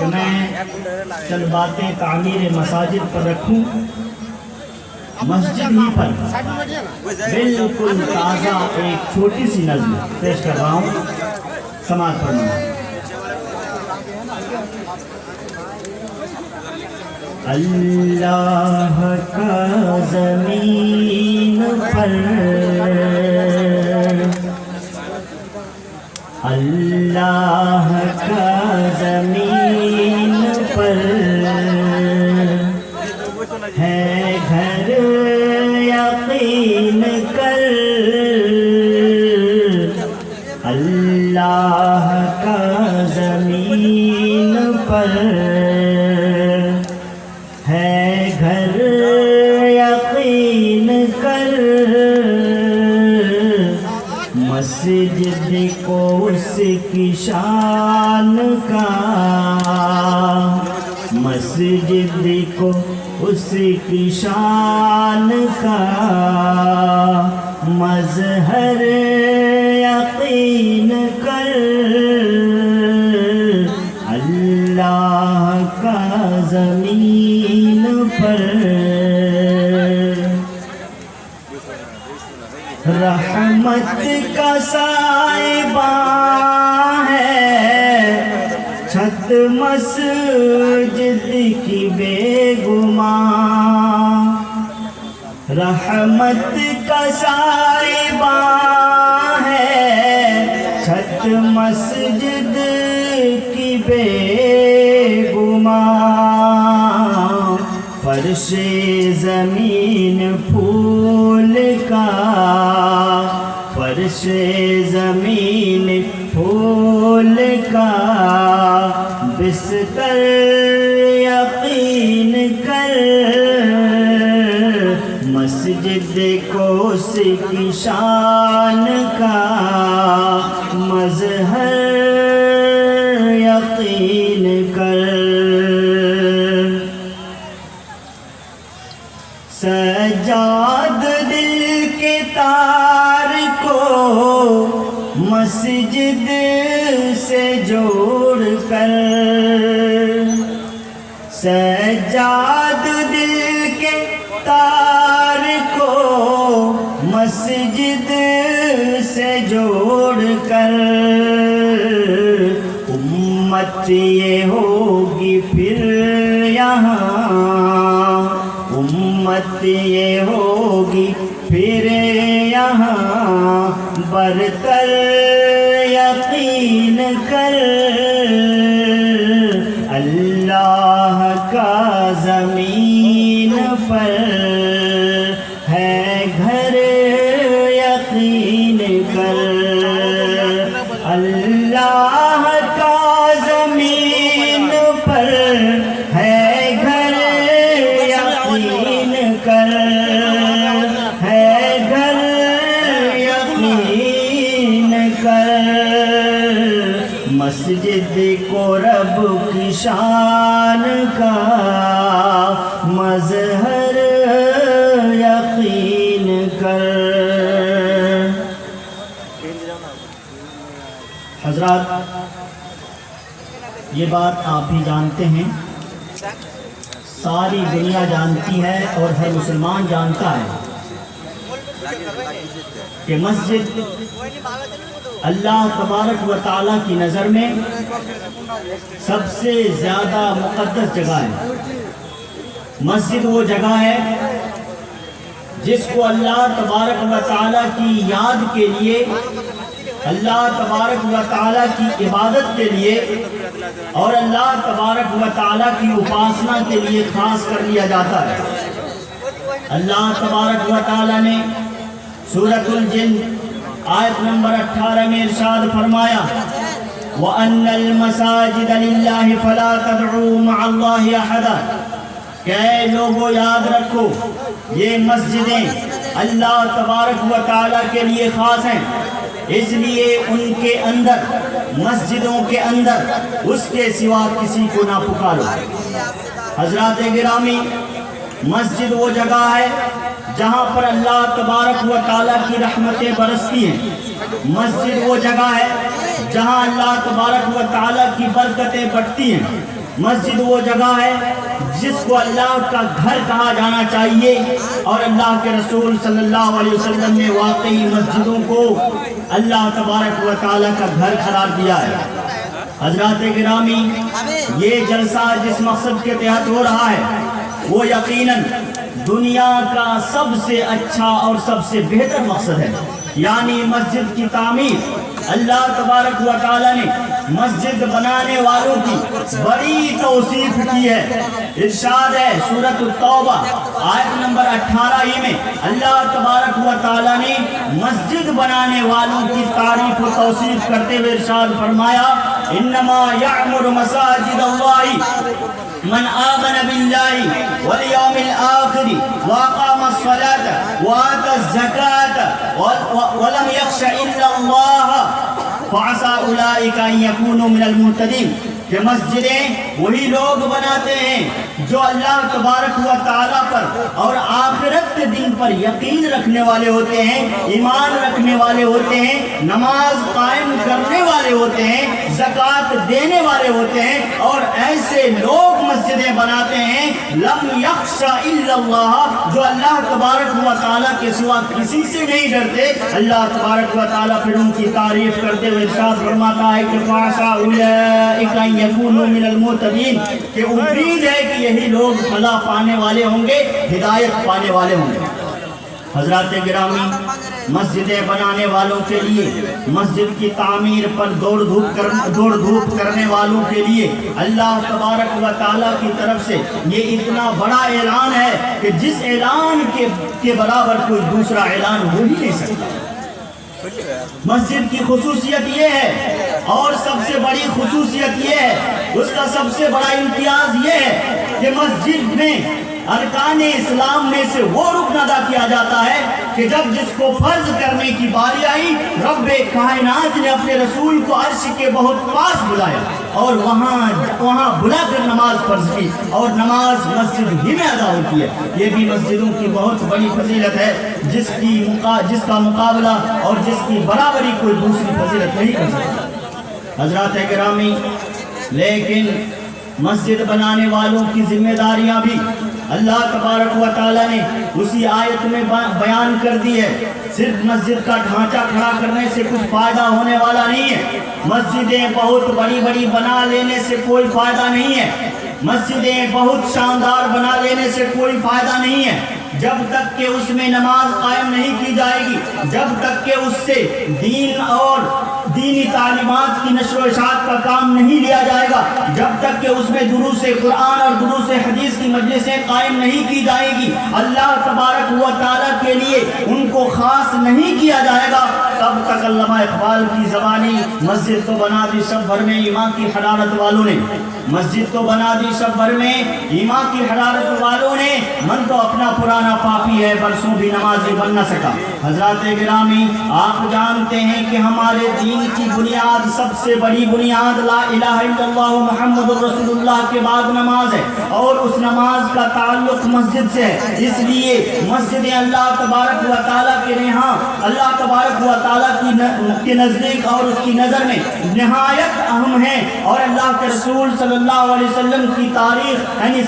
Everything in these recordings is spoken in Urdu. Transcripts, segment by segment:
کہ میں چند باتیں تعمیر مساجد پر رکھوں۔ مسجد ہی پر بالکل تازہ ایک چھوٹی سی نظم پیش کر رہا ہوں، سماعت فرمائیں۔ اللہ کا زمین پر، اللہ کا زمین پر ہے گھر یقین کر، اللہ کا زمین پر ہے گھر یقین کر، مسجد کو اس کی شان کا، مسجد کو اس کی شان کا مظہر یقین کر، اللہ کا زمین پر رحمت کا سائبہ ہے، چھت مسجد کی بے گمان، رحمت کا سائبہ ہے، چھت مسجد کی بے گمان، فرش زمین پھول کا، فرش زمین پھول کا بستر یقین کر، مسجد کو اس کی شان کا مظہر یقین کر، سجاد دل کے تار کو مسجد سے جوڑ کر، سجاد دل کے تار کو مسجد سے جوڑ کر، امت یہ ہوگی پھر یہاں، امت یہ ہوگی پھر یہاں برتر یقین کر، اللہ کا زمین پر ہے گھر یقین کر، اللہ کا زمین پر ہے گھر یقین کر، ہے گھر یقین کر، مسجد کو رب کی شان کا مظہر یقین کر۔ حضرات، یہ بات آپ ہی جانتے ہیں، ساری دنیا جانتی ہے اور ہر مسلمان جانتا ہے کہ مسجد اللہ تبارک و تعالیٰ کی نظر میں سب سے زیادہ مقدس جگہ ہے۔ مسجد وہ جگہ ہے جس کو اللہ تبارک و تعالیٰ کی یاد کے لیے، اللہ تبارک و تعالیٰ کی عبادت کے لیے اور اللہ تبارک و تعالیٰ کی اپاسنا کے لیے خاص کر لیا جاتا ہے۔ اللہ تبارک و تعالیٰ نے سورۃ الجن آیت نمبر 18 میں ارشاد فرمایا، وَأَنَّ الْمَسَاجِدَ لِلَّهِ فَلَا تَدْعُوا مَعَ اللَّهِ أَحَدًا، کہ اے لوگو یاد رکھو یہ مسجدیں اللہ تبارک و تعالیٰ کے لیے خاص ہیں، اس لیے ان کے اندر، مسجدوں کے اندر اس کے سوا کسی کو نہ پکارو۔ حضرات گرامی، مسجد وہ جگہ ہے جہاں پر اللہ تبارک و تعالیٰ کی رحمتیں برستی ہیں، مسجد وہ جگہ ہے جہاں اللہ تبارک و تعالیٰ کی برکتیں بڑھتی ہیں، مسجد وہ جگہ ہے جس کو اللہ کا گھر کہا جانا چاہیے، اور اللہ کے رسول صلی اللہ علیہ وسلم نے واقعی مسجدوں کو اللہ تبارک و تعالیٰ کا گھر قرار دیا ہے۔ حضرات گرامی، یہ جلسہ جس مقصد کے تحت ہو رہا ہے وہ یقیناً دنیا کا سب سے اچھا اور سب سے بہتر مقصد ہے، یعنی مسجد کی تعمیر۔ اللہ تبارک و تعالیٰ نے مسجد بنانے والوں کی بڑی توصیف کی ہے۔ ارشاد ہے سورۃ التوبہ آیت نمبر 18 میں، اللہ تبارک و تعالیٰ نے مسجد بنانے والوں کی تعریف و توصیف کرتے ہوئے ارشاد فرمایا، انما یعمر مساجد اللہ من آمن باللہ والیوم الآخر واقام الصلاة وآتى الزکاة ولم یخش الا اللہ فعسى اولئک ان یکونوا من المہتدین، کہ مسجدیں وہی لوگ بناتے ہیں جو اللہ تبارک و تعالیٰ پر اور آخرت کے دن پر یقین رکھنے والے ہوتے ہیں، ایمان رکھنے والے ہوتے ہیں، نماز قائم کرنے والے ہوتے ہیں، زکوٰۃ دینے والے ہوتے ہیں، اور ایسے لوگ مسجدیں بناتے ہیں لم یخش الا اللہ، جو اللہ تبارک و تعالیٰ کے سوا کسی سے نہیں ڈرتے۔ اللہ تبارک و تعالیٰ پھر ان کی تعریف کرتے ہوئے ارشاد فرماتا ہے کہ فعسى اولئک ان یکونوا من المہتدین، کہ امید ہے کہ یہی لوگ فلاح پانے والے ہوں گے، ہدایت پانے والے ہوں گے۔ حضرات گرامی، مسجدیں بنانے والوں کے لیے، مسجد کی تعمیر پر دوڑ دھوپ کرنے والوں کے لیے اللہ تبارک و تعالیٰ کی طرف سے یہ اتنا بڑا اعلان ہے کہ جس اعلان کے برابر کوئی دوسرا اعلان ہو ہی نہیں سکتا۔ مسجد کی خصوصیت یہ ہے، اور سب سے بڑی خصوصیت یہ ہے، اس کا سب سے بڑا امتیاز یہ ہے کہ مسجد میں ارکان اسلام میں سے وہ رکن ادا کیا جاتا ہے کہ جب جس کو فرض کرنے کی باری آئی، رب کائنات نے اپنے رسول کو عرش کے بہت پاس بلایا اور وہاں بلا کر نماز فرض کی، اور نماز مسجد ہی میں ادا ہوتی ہے۔ یہ بھی مسجدوں کی بہت بڑی فضیلت ہے جس کا مقابلہ اور جس کی برابری کوئی دوسری فضیلت نہیں کر سکتا۔ حضرات گرامی، لیکن مسجد بنانے والوں کی ذمہ داریاں بھی اللہ تبارک و تعالیٰ نے اسی آیت میں بیان کر دی ہے۔ صرف مسجد کا ڈھانچہ کھڑا کرنے سے کچھ فائدہ ہونے والا نہیں ہے، مسجدیں بہت بڑی بڑی بنا لینے سے کوئی فائدہ نہیں ہے، مسجدیں بہت شاندار بنا لینے سے کوئی فائدہ نہیں ہے، جب تک کہ اس میں نماز قائم نہیں کی جائے گی، جب تک کہ اس سے دین اور دینی تعلیمات کی نشر و اشاعت کا کام نہیں لیا جائے گا، جب تک کہ اس میں دروس قرآن اور دروس حدیث کی مجلسیں قائم نہیں کی جائے گی، اللہ تبارک و تعالیٰ کے لیے ان کو خاص نہیں کیا جائے گا، تب تک علامہ اقبال کی زبانی مسجد تو بنا دی شب بھر میں ایمان کی حرارت والوں نے، مسجد تو بنا دی شب بھر میں ایمان کی حرارت والوں نے، من تو اپنا پرانا پاپی ہے برسوں بھی نمازی بن نہ سکا۔ حضرات گرامی، آپ جانتے ہیں کہ ہمارے دین کی بنیاد، سب سے بڑی بنیاد لا الہ الا اللہ محمد رسول اللہ کے بعد نماز ہے، اور اس نماز کا تعلق مسجد سے ہے۔ اس لیے مسجدیں اللہ تبارک و تعالیٰ کے یہاں، اللہ تبارک و تعالیٰ کے نزدیک اور اس کی نظر میں نہایت اہم ہیں، اور اللہ کے رسول صلی اللہ علیہ وسلم کی تاریخ یعنی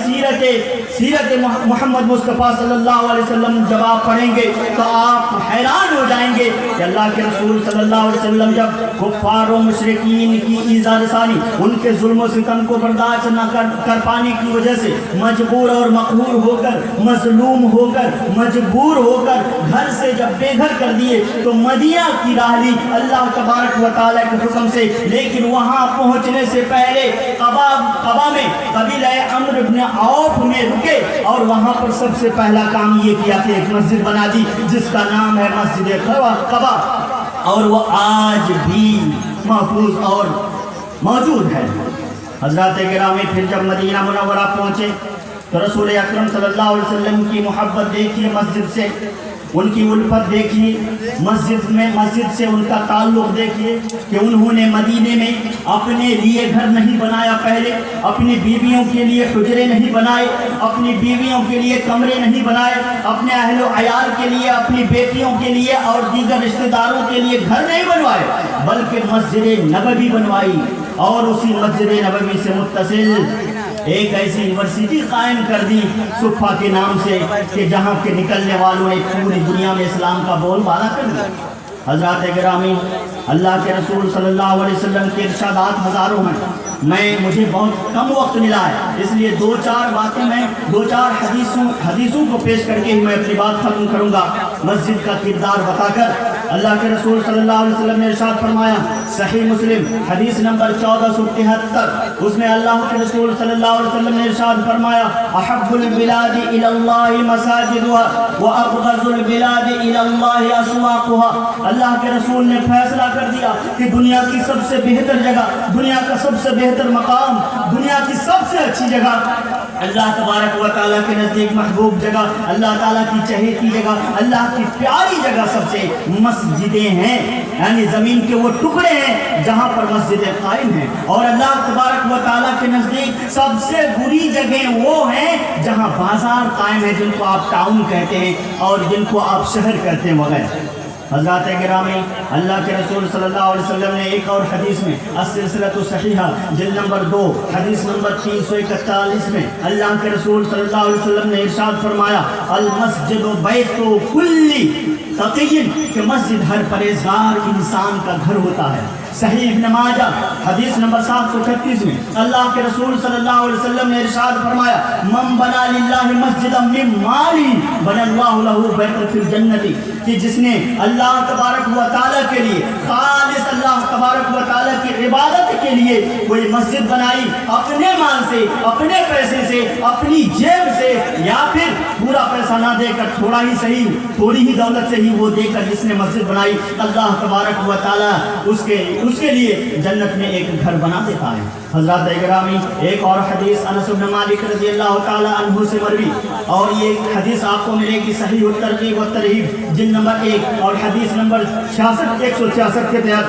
سیرت محمد مصطفیٰ صلی اللہ علیہ وسلم جب آپ پڑھیں گے تو آپ حیران ہو جائیں گے کہ اللہ کے رسول صلی اللہ علیہ وسلم جب کفار و مشرکین کی ایذا رسانی، ان کے ظلم و ستم کو برداشت نہ کر پانے کی وجہ سے مجبور اور مقہور ہو کر، مظلوم ہو کر، مجبور ہو کر گھر سے جب بے گھر کر دیے تو مدینہ کی راہ لی اللہ تبارک و تعالیٰ کے حکم سے، لیکن وہاں پہنچنے سے پہلے قبا میں قبیلہ عمرو بن عوف میں رکے، اور وہاں پر سب سے پہلا کام یہ کیا کہ ایک مسجد بنا دی جس کا نام ہے مسجد قبا، اور وہ آج بھی محفوظ اور موجود ہے۔ حضرات گرامی، پھر جب مدینہ منورہ پہنچے تو رسول اکرم صلی اللہ علیہ وسلم کی محبت دیکھیے مسجد سے، ان کی الفت دیکھیے، مسجد سے ان کا تعلق دیکھیے کہ انہوں نے مدینے میں اپنے لیے گھر نہیں بنایا، پہلے اپنی بیویوں کے لیے حجرے نہیں بنائے، اپنی بیویوں کے لیے کمرے نہیں بنائے، اپنے اہل و عیال کے لیے، اپنی بیٹیوں کے لیے اور دیگر رشتہ داروں کے لیے گھر نہیں بنوائے، بلکہ مسجد نبوی بنوائی، اور اسی مسجد نبوی سے متصل ایک ایسی یونیورسٹی قائم کر دی صفا کے نام سے کہ جہاں کے نکلنے والوں نے پوری دنیا میں اسلام کا بول بالا کر دیا۔ حضرات گرامی، اللہ کے رسول صلی اللہ علیہ وسلم کے ارشادات ہزاروں ہیں، مجھے بہت کم وقت ملا ہے، اس لیے دو چار باتیں میں دو چار حدیثوں کو پیش کر کے ہی میں اپنی بات ختم کروں گا۔ مسجد کا کردار بتا کر اللہ کے رسول صلی اللہ علیہ وسلم نے ارشاد فرمایا، صحیح مسلم حدیث نمبر 1473، اس میں اللہ کے رسول صلی اللہ علیہ وسلم نے ارشاد فرمایا، احب البلاد الی اللہ مساجدها وابغض البلاد الی اللہ اسواقها۔ اللہ کے رسول نے فیصلہ کر دیا کہ دنیا کی سب سے بہتر جگہ، دنیا کا سب سے بہتر مقام، دنیا کی سب سے اچھی جگہ، اللہ تبارک و تعالیٰ کے نزدیک محبوب جگہ، اللہ تعالیٰ کی چہیتی جگہ، اللہ کی پیاری جگہ سب سے مسجدیں ہیں، یعنی زمین کے وہ ٹکڑے ہیں جہاں پر مسجدیں قائم ہیں۔ اور اللہ تبارک و تعالیٰ کے نزدیک سب سے بری جگہیں وہ ہیں جہاں بازار قائم ہے، جن کو آپ ٹاؤن کہتے ہیں اور جن کو آپ شہر کہتے ہیں وغیرہ۔ حضرات گرامی، اللہ کے رسول صلی اللہ علیہ وسلم نے ایک اور حدیث میں السلسلۃ الصحیحہ جلد نمبر 2 حدیث نمبر 341 میں اللہ کے رسول صلی اللہ علیہ وسلم نے ارشاد فرمایا، المسجد بیت کل تقی، کہ مسجد ہر پرہیزگار انسان کا گھر ہوتا ہے۔ صحیح ابن ماجہ حدیث نمبر 736 میں اللہ کے رسول صلی اللہ علیہ وسلم نے ارشاد فرمایا، من بنا للہ مسجدا من مالی بنى اللہ لہ بیتا فی الجنت، کہ جس نے اللہ تبارک و تعالیٰ کے لیے خالص اللہ تبارک و تعالیٰ کی عبادت کے لیے کوئی مسجد بنائی، اپنے مال سے، اپنے پیسے سے، اپنی جیب سے، یا پھر پورا پیسہ نہ دے کر تھوڑا ہی صحیح، تھوڑی ہی دولت سے ہی وہ دے کر جس نے مسجد بنائی، اللہ تبارک و تعالیٰ اس کے لیے جنت میں ایک گھر بنا دیتا ہے۔ حضرات گرامی، ایک اور حدیث انس بن مالک رضی اللہ تعالی عنہ سے مروی، اور یہ حدیث آپ کو ملے گی صحیح الترغیب والترہیب جلد نمبر 1 اور حدیث نمبر 166 کے تحت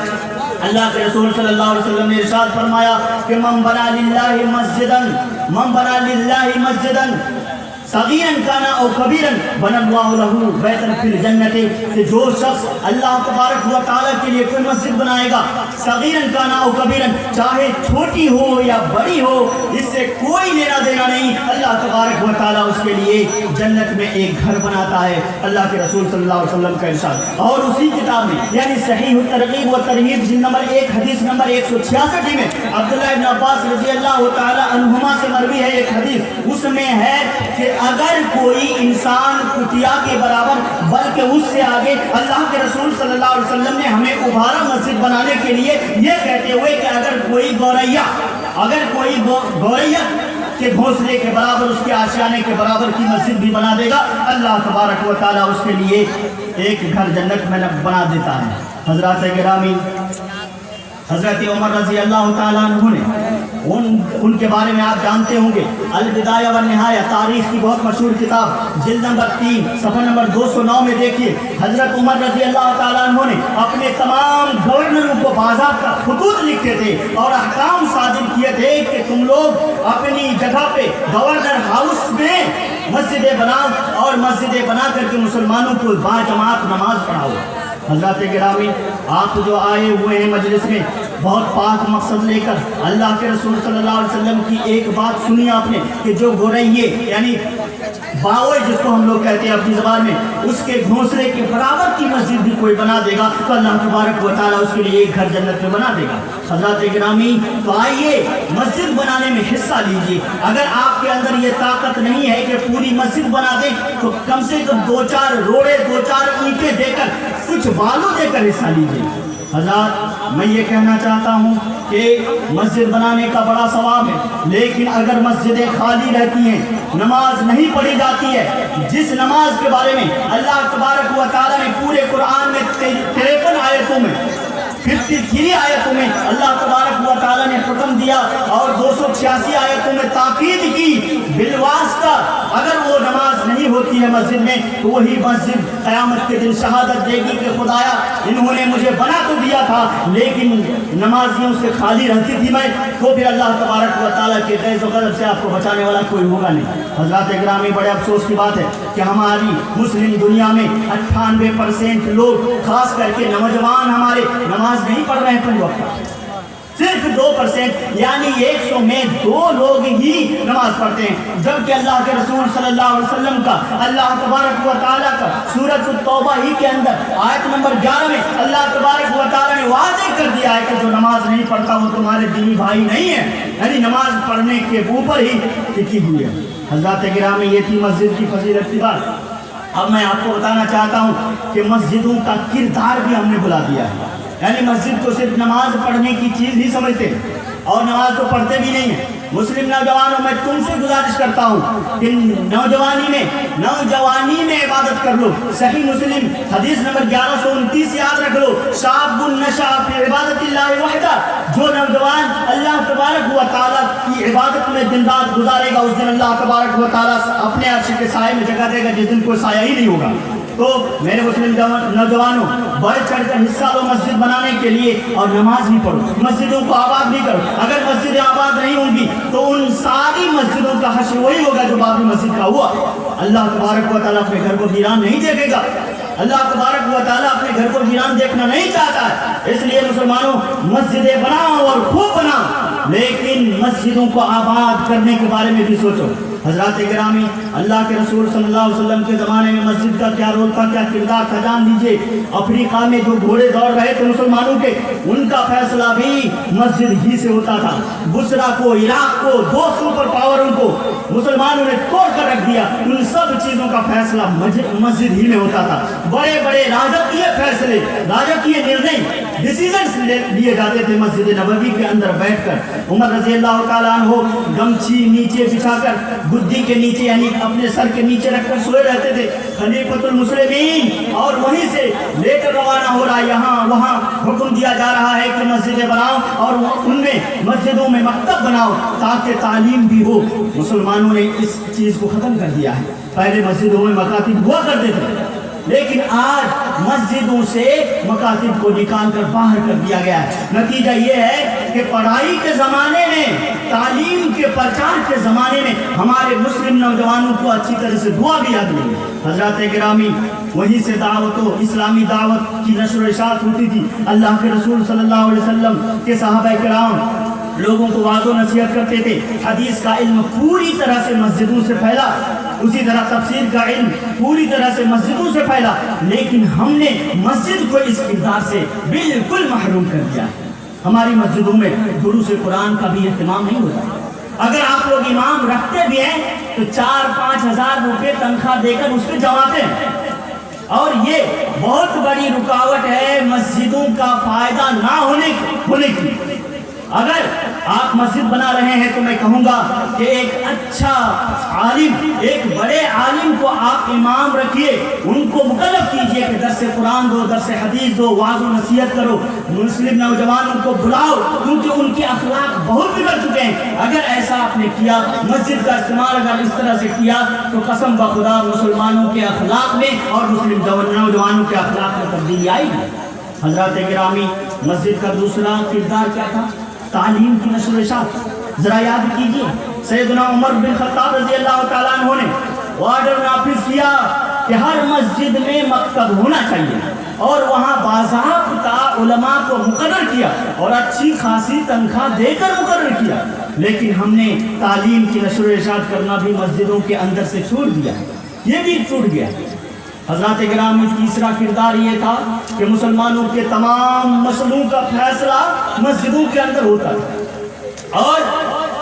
اللہ کے رسول صلی اللہ علیہ وسلم نے ارشاد فرمایا کہ من بنا للہ مسجدا صغیرا کان او کبیرا بنى اللہ لہ بیتا فی الجنت، کہ جو شخص اللہ تبارک و تعالیٰ کے لیے کوئی مسجد بنائے گا، صغیرا کان او کبیرا، چاہے چھوٹی ہو یا بڑی ہو، اس سے کوئی لینا دینا نہیں، اللہ تبارک و تعالیٰ اس کے لیے جنت میں ایک گھر بناتا ہے۔ اللہ کے رسول صلی اللہ علیہ وسلم کا ارشاد۔ اور اسی کتاب میں یعنی صحیح الترغیب والترہیب جلد نمبر 1 حدیث نمبر 166 میں عبداللہ ابن عباس رضی اللہ تعالی عنہما سے مروی ہے ایک حدیث، اس میں ہے کہ اگر کوئی انسان کتیا کے برابر بلکہ اس سے آگے، اللہ کے رسول صلی اللہ علیہ وسلم نے ہمیں ابھارا مسجد بنانے کے لیے یہ کہتے ہوئے کہ اگر کوئی گوریا کے گھونسلے کے برابر، اس کے آشیانے کے برابر کی مسجد بھی بنا دے گا، اللہ تبارک و تعالیٰ اس کے لیے ایک گھر جنت میں بنا دیتا ہے۔ حضرات گرامی، حضرت عمر رضی اللہ تعالیٰ عنہ نے ان کے بارے میں آپ جانتے ہوں گے، البدایہ والنہایہ، تاریخ کی بہت مشہور کتاب، جلد نمبر 3 صفحہ نمبر 209 میں دیکھیے، حضرت عمر رضی اللہ تعالیٰ عنہ نے اپنے تمام گورنروں کو باضابطہ خطوط لکھتے تھے اور احکام صادر کیے تھے کہ تم لوگ اپنی جگہ پہ گورنر ہاؤس میں مسجدیں بناؤ اور مسجدیں بنا کر کے مسلمانوں کو باجماعت نماز پڑھاؤ۔ حضرات گرامی، آپ جو آئے ہوئے ہیں مجلس میں بہت پاک مقصد لے کر، اللہ کے رسول صلی اللہ علیہ وسلم کی ایک بات سنی آپ نے کہ جو گورئیے یعنی باوئی جس کو ہم لوگ کہتے ہیں اپنی زبان میں، اس کے گھونسلے کے برابر کی مسجد بھی کوئی بنا دے گا تو اللہ تبارک و تعالیٰ اس کے لیے ایک گھر جنت میں بنا دے گا۔ حضرات گرامی، تو آئیے مسجد بنانے میں حصہ لیجیے۔ اگر آپ کے اندر یہ طاقت نہیں ہے کہ پوری مسجد بنا دیں تو کم سے کم 2-4 روڑے 2-4 اینٹیں دے کر، کچھ بالو دے کر حصہ لیجیے۔ حضرات، میں یہ کہنا چاہتا ہوں کہ مسجد بنانے کا بڑا ثواب ہے، لیکن اگر مسجدیں خالی رہتی ہیں، نماز نہیں پڑھی جاتی ہے، جس نماز کے بارے میں اللہ تبارک و تعالیٰ نے پورے قرآن میں 53 آیتوں میں 53 آیتوں میں اللہ تبارک و تعالیٰ نے حکم دیا اور 286 آیتوں میں تاکید کی بالواسطہ، اگر وہ نماز نہیں ہوتی ہے مسجد میں تو وہی مسجد قیامت کے دن شہادت دے گی کہ خدایا انہوں نے مجھے بنا تو دیا تھا لیکن نمازیوں سے خالی رہتی تھی میں، تو پھر اللہ تبارک و تعالیٰ کے غیظ و غضب سے آپ کو بچانے والا کوئی ہوگا نہیں۔ حضرات گرامی، بڑے افسوس کی بات ہے کہ ہماری مسلم دنیا میں 98% لوگ، خاص کر کے نوجوان ہمارے، نماز نہیں پڑھ رہے ہیں، صرف 2% یعنی 100 میں 2 لوگ ہی نماز پڑھتے ہیں، جبکہ اللہ کے رسول صلی اللہ علیہ وسلم کا اللہ تبارک و تعالیٰ کا سورۃ التوبہ ہی کے اندر آیت نمبر 11 میں اللہ تبارک و تعالیٰ نے واضح کر دیا ہے کہ جو نماز نہیں پڑھتا وہ تمہارے دینی بھائی نہیں ہے، یعنی نماز پڑھنے کے اوپر ہی ٹکی ہوئی ہے۔ حضرات گرامی، یہ تھی مسجد کی فضیلت کی بات۔ اب میں آپ کو بتانا چاہتا ہوں کہ مسجدوں کا کردار بھی ہم نے بلا دیا ہے، یعنی مسجد کو صرف نماز پڑھنے کی چیز نہیں سمجھتے اور نماز تو پڑھتے بھی نہیں ہیں۔ مسلم نوجوانوں، میں تم سے گزارش کرتا ہوں کہ نوجوانی میں عبادت کر لو۔ صحیح مسلم حدیث نمبر 1129 یاد رکھ لو، شاب نشأ فی عبادت اللہ وحدہ، جو نوجوان اللہ تبارک و تعالیٰ کی عبادت میں دن رات گزارے گا اس دن اللہ تبارک و تعالیٰ اپنے عرش کے سائے میں جگہ دے گا جس دن کوئی سایہ ہی نہیں ہوگا۔ تو میرے مسلم نوجوانوں، بڑھ چڑھ کر حصہ لو مسجد بنانے کے لیے اور نماز بھی پڑھو، مسجدوں کو آباد بھی کرو۔ اگر مسجدیں آباد نہیں ہوں گی تو ان ساری مسجدوں کا حشر وہی ہوگا جو بابری مسجد کا ہوا۔ اللہ تبارک و تعالیٰ اپنے گھر کو ویران نہیں دیکھے گا، اللہ تبارک و تعالیٰ اپنے گھر کو ویران دیکھنا نہیں چاہتا ہے۔ اس لیے مسلمانوں، مسجدیں بناؤ اور خوب بناؤ، لیکن مسجدوں کو آباد کرنے کے بارے میں بھی سوچو۔ حضرات گرامی، اللہ کے رسول صلی اللہ علیہ وسلم کے زمانے میں مسجد کا کیا رول تھا، کیا کردار تھا، جان لیجئے۔ افریقہ میں جو گھوڑے دوڑ رہے تھے مسلمانوں کے، ان کا فیصلہ بھی مسجد ہی سے ہوتا تھا۔ بصرہ کو، عراق کو، 2 سپر پاوروں کو مسلمانوں نے توڑ کر رکھ دیا، ان سب چیزوں کا فیصلہ مسجد ہی میں ہوتا تھا۔ بڑے بڑے راجکیہ فیصلے، راجکیہ نرنے، ڈیسیزنز لیے جاتے تھے مسجد نبوی کے اندر بیٹھ کر۔ عمر رضی اللہ تعالیٰ عنہ گمچھی نیچے بچھا کر گدی کے نیچے یعنی اپنے سر کے نیچے رکھ کر سوئے رہتے تھے، خلیفۃ المسلمین، اور وہیں سے لے کر روانہ ہو رہا، یہاں وہاں حکم دیا جا رہا ہے کہ مسجدیں بناؤ اور ان میں مسجدوں میں مکتب بناؤ تاکہ تعلیم بھی ہو۔ مسلمانوں نے اس چیز کو ختم کر دیا ہے۔ پہلے مسجدوں میں مکاتب ہوا کرتے تھے، لیکن آج مسجدوں سے مکاتب کو نکال کر باہر کر دیا گیا ہے۔ نتیجہ یہ ہے کہ پڑھائی کے زمانے میں، تعلیم کے پرچار کے زمانے میں ہمارے مسلم نوجوانوں کو اچھی طرح سے دعا بھی یاد نہیں ہے۔ حضرات گرامی، وہیں سے دعوت و اسلامی دعوت کی نشر و اشاعت ہوتی تھی۔ اللہ کے رسول صلی اللہ علیہ وسلم کے صحابہ کرام لوگوں کو واضح و نصیحت کرتے تھے۔ حدیث کا علم پوری طرح سے مسجدوں سے پھیلا، اسی طرح تفسیر کا علم پوری طرح سے مسجدوں سے پھیلا، لیکن ہم نے مسجد کو اس کردار سے بالکل محروم کر دیا۔ ہماری مسجدوں میں دروس قرآن کا بھی اہتمام نہیں ہوتا۔ اگر آپ لوگ امام رکھتے بھی ہیں تو 4-5 ہزار روپے تنخواہ دے کر اس پہ جماتے ہیں، اور یہ بہت بڑی رکاوٹ ہے مسجدوں کا فائدہ نہ ہونے کی۔ اگر آپ مسجد بنا رہے ہیں تو میں کہوں گا کہ ایک اچھا عالم، ایک بڑے عالم کو آپ امام رکھیے، ان کو مکلف کیجئے کہ درس قرآن دو، درس حدیث دو، واعظ و نصیحت کرو۔ مسلم نوجوانوں کو بلاؤ کیونکہ ان کے اخلاق بہت بگڑ چکے ہیں۔ اگر ایسا آپ نے کیا، مسجد کا استعمال اگر اس طرح سے کیا تو قسم بخدا مسلمانوں کے اخلاق میں اور مسلم نوجوانوں کے اخلاق میں تبدیلی آئے گی۔ حضرات گرامی، مسجد کا دوسرا کردار کیا تھا؟ تعلیم کی نشر و اشاعت۔ ذرا یاد کیجیے، سیدنا عمر بن خطاب رضی اللہ تعالیٰ عنہ نے آرڈر نافذ کیا کہ ہر مسجد میں مکتب ہونا چاہیے، اور وہاں باضابطہ علماء کو مقرر کیا اور اچھی خاصی تنخواہ دے کر مقرر کیا۔ لیکن ہم نے تعلیم کی نشر و اشاعت کرنا بھی مسجدوں کے اندر سے چھوڑ دیا، یہ بھی چھوٹ گیا۔ حضرات گرامی، تیسرا کردار یہ تھا کہ مسلمانوں کے تمام مسئلوں کا فیصلہ مسجدوں کے اندر ہوتا تھا، اور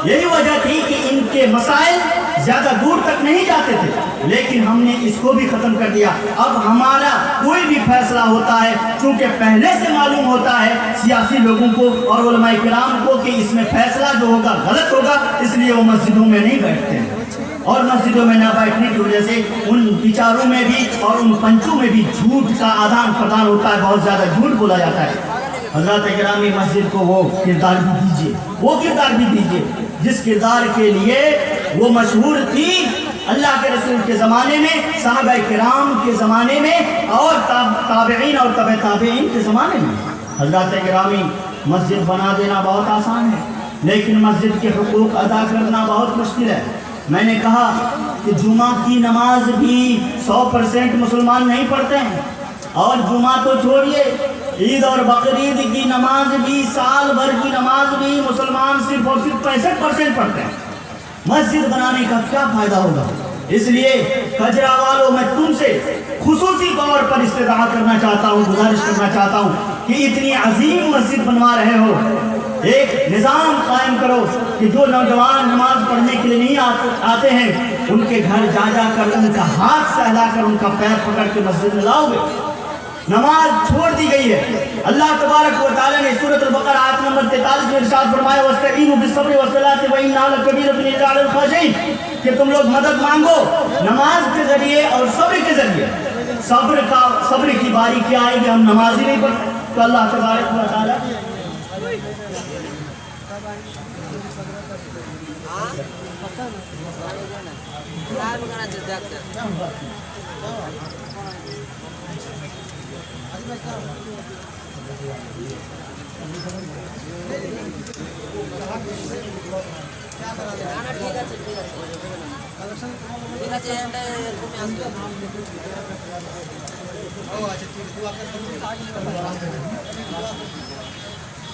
یہی وجہ تھی کہ ان کے مسائل زیادہ دور تک نہیں جاتے تھے، لیکن ہم نے اس کو بھی ختم کر دیا۔ اب ہمارا کوئی بھی فیصلہ ہوتا ہے چونکہ پہلے سے معلوم ہوتا ہے سیاسی لوگوں کو اور علماء کرام کو کہ اس میں فیصلہ جو ہوگا غلط ہوگا، اس لیے وہ مسجدوں میں نہیں بیٹھتے ہیں، اور مسجدوں میں نہ بیٹھنے کی وجہ سے ان بیچاروں میں بھی اور ان پنچوں میں بھی جھوٹ کا آدان پردان ہوتا ہے، بہت زیادہ جھوٹ بولا جاتا ہے۔ حضرات گرامی، مسجد کو وہ کردار بھی دیجیے، وہ کردار بھی دیجیے جس کردار کے لیے وہ مشہور تھی اللہ کے رسول کے زمانے میں، صحابہ کرام کے زمانے میں، اور تابعین اور تبع تابعین کے زمانے میں۔ حضرات گرامی، مسجد بنا دینا بہت آسان ہے، لیکن مسجد کے حقوق ادا کرنا بہت مشکل ہے۔ میں نے کہا کہ جمعہ کی نماز بھی 100% مسلمان نہیں پڑھتے ہیں، اور جمعہ تو چھوڑیے، عید اور بقرعید کی نماز بھی، سال بھر کی نماز بھی مسلمان صرف اور صرف 65% پڑھتے ہیں۔ مسجد بنانے کا کیا فائدہ ہوگا؟ اس لیے کجرا والوں میں تم سے خصوصی طور پر استدعا کرنا چاہتا ہوں، گزارش کرنا چاہتا ہوں کہ اتنی عظیم مسجد بنوا رہے ہو، ایک نظام قائم کرو کہ جو نوجوان نماز پڑھنے کے لیے نہیں آتے ہیں ان کے گھر جا جا کر ان کا ہاتھ سہلا کر ان کا پیر پکڑ کے مسجد میں لاؤ گے۔ نماز چھوڑ دی گئی ہے۔ اللہ تبارک و تعالیٰ نے سورۃ البقرہ آیت نمبر 43 میں ارشاد فرمایا وَاسْتَعِينُوا بِالصَّبْرِ وَالصَّلَاةِ وَإِنَّهَا لَكَبِيرَةٌ إِلَّا عَلَى الْخَاشِعِينَ کہ تم لوگ مدد مانگو نماز کے ذریعے اور صبر کے ذریعے۔ صبر کی باری کیا آئے گی؟ ہم نماز ہی نہیں پڑھتے تو اللہ تبارک و تعالیٰ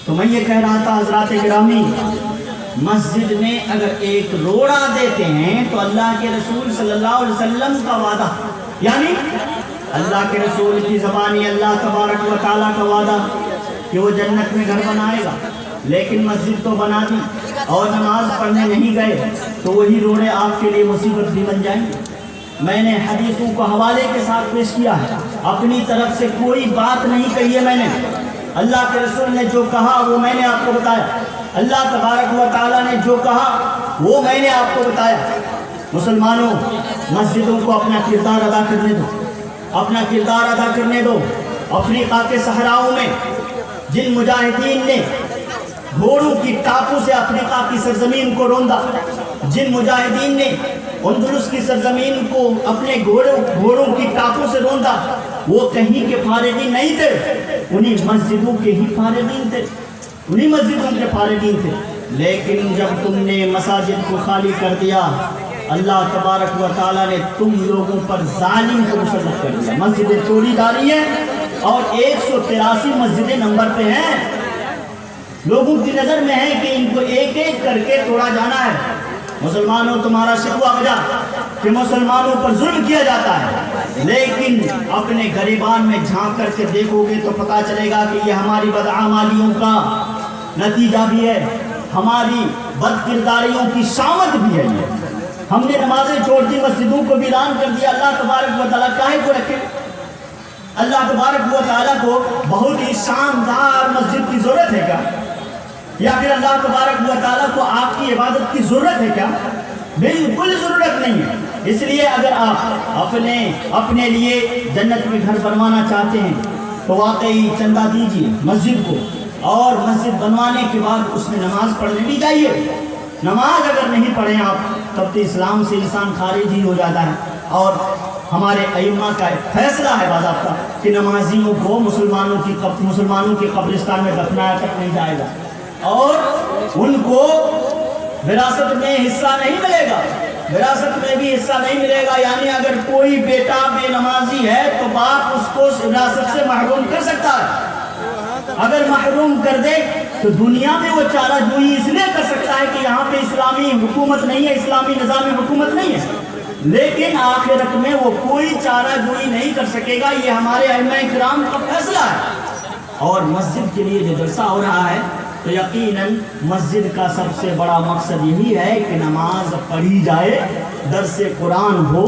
تو میں یہ کہہ رہا تھا حضرات گرامی، مسجد میں اگر ایک روڑا دیتے ہیں تو اللہ کے رسول صلی اللہ علیہ وسلم کا وعدہ، یعنی اللہ کے رسول کی زبانی اللہ تبارک و تعالیٰ کا وعدہ کہ وہ جنت میں گھر بنائے گا، لیکن مسجد تو بنا دی اور نماز پڑھنے نہیں گئے تو وہی روڑے آپ کے لیے مصیبت بھی بن جائیں گے۔ میں نے حدیثوں کو حوالے کے ساتھ پیش کیا ہے، اپنی طرف سے کوئی بات نہیں کہی ہے میں نے، اللہ کے رسول نے جو کہا وہ میں نے آپ کو بتایا، اللہ تبارک و تعالیٰ نے جو کہا وہ میں نے آپ کو بتایا۔ مسلمانوں، مسجدوں کو اپنا کردار ادا کرنے دو، اپنا کردار ادا کرنے دو۔ افریقہ کے صحراؤں میں جن مجاہدین نے گھوڑوں کی ٹاپوں سے افریقہ کی سرزمین کو روندا، جن مجاہدین نے اندلس کی سرزمین کو اپنے گھوڑوں کی ٹاپوں سے روندا، وہ کہیں کے فارغین نہیں تھے، انہی مسجدوں کے ہی فارغین تھے، انہی مسجدوں کے فارغین تھے۔ لیکن جب تم نے مساجد کو خالی کر دیا، اللہ تبارک و تعالیٰ نے تم لوگوں پر ظالم کو مسلط کر دیا۔ مسجدیں توڑی جا رہی ہیں اور 183 مسجدیں نمبر پہ ہیں، لوگوں کی نظر میں ہے کہ ان کو ایک ایک کر کے توڑا جانا ہے۔ مسلمانوں، تمہارا شکوہ بجا کہ مسلمانوں پر ظلم کیا جاتا ہے، لیکن اپنے گریبان میں جھانک کر کے دیکھو گے تو پتہ چلے گا کہ یہ ہماری بدعمالیوں کا نتیجہ بھی ہے، ہماری بد کرداریوں کی شامت بھی ہے۔ ہم نے نمازیں چھوڑ دی، مسجدوں کو ویران کر دیا۔ اللہ تبارک و تعالیٰ کاہے کو رکھے؟ اللہ تبارک و تعالیٰ کو بہت ہی شاندار مسجد کی ضرورت ہے کیا؟ یا پھر اللہ تبارک و تعالیٰ کو آپ کی عبادت کی ضرورت ہے کیا؟ بالکل ضرورت نہیں ہے۔ اس لیے اگر آپ اپنے لیے جنت میں گھر بنوانا چاہتے ہیں تو واقعی چندہ دیجیے مسجد کو، اور مسجد بنوانے کے بعد اس میں نماز پڑھنے بھی چاہیے۔ نماز اگر نہیں پڑھیں آپ تب تو اسلام سے انسان خارج ہی ہو جاتا ہے، اور ہمارے ائمہ کا فیصلہ ہے باضابطہ کہ نمازیوں کو مسلمانوں کے قبرستان میں دفنایا تک نہیں جائے گا، اور ان کو وراثت میں حصہ نہیں ملے گا، وراثت میں بھی حصہ نہیں ملے گا۔ یعنی اگر کوئی بیٹا بے نمازی ہے تو باپ اس کو وراثت سے محروم کر سکتا ہے، اگر محروم کر دے تو دنیا میں وہ چارہ جوئی اس لیے کر سکتا ہے کہ یہاں پہ اسلامی حکومت نہیں ہے، اسلامی نظام حکومت نہیں ہے، لیکن آخرت میں وہ کوئی چارہ جوئی نہیں کر سکے گا۔ یہ ہمارے ائمہ کرام کا فیصلہ ہے۔ اور مسجد کے لیے جو جلسہ ہو رہا ہے تو یقیناً مسجد کا سب سے بڑا مقصد یہی ہے کہ نماز پڑھی جائے، درس قرآن ہو،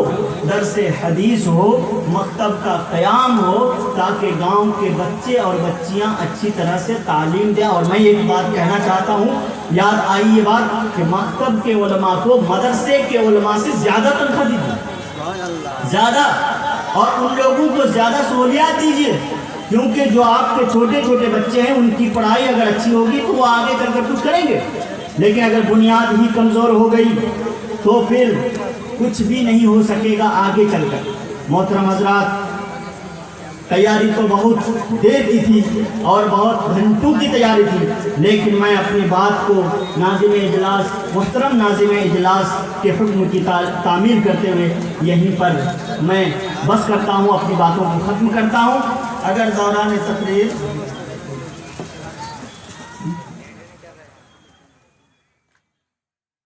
درس حدیث ہو، مکتب کا قیام ہو، تاکہ گاؤں کے بچے اور بچیاں اچھی طرح سے تعلیم دیں۔ اور میں ایک بات کہنا چاہتا ہوں، یاد آئی یہ بات کہ مکتب کے علماء کو مدرسے کے علماء سے زیادہ تنخواہ دیجیے، زیادہ، اور ان لوگوں کو زیادہ سہولیات دیجیے، کیونکہ جو آپ کے چھوٹے چھوٹے بچے ہیں ان کی پڑھائی اگر اچھی ہوگی تو وہ آگے چل کر کچھ کریں گے، لیکن اگر بنیاد ہی کمزور ہو گئی تو پھر کچھ بھی نہیں ہو سکے گا آگے چل کر۔ محترم حضرات، تیاری تو بہت دیر کی تھی اور بہت گھنٹوں کی تیاری تھی، لیکن میں اپنی بات کو ناظم اجلاس، محترم ناظم اجلاس کے حکم کی تعمیر کرتے ہوئے یہیں پر میں بس کرتا ہوں، اپنی باتوں کو ختم کرتا ہوں۔ اگر دوران تقریر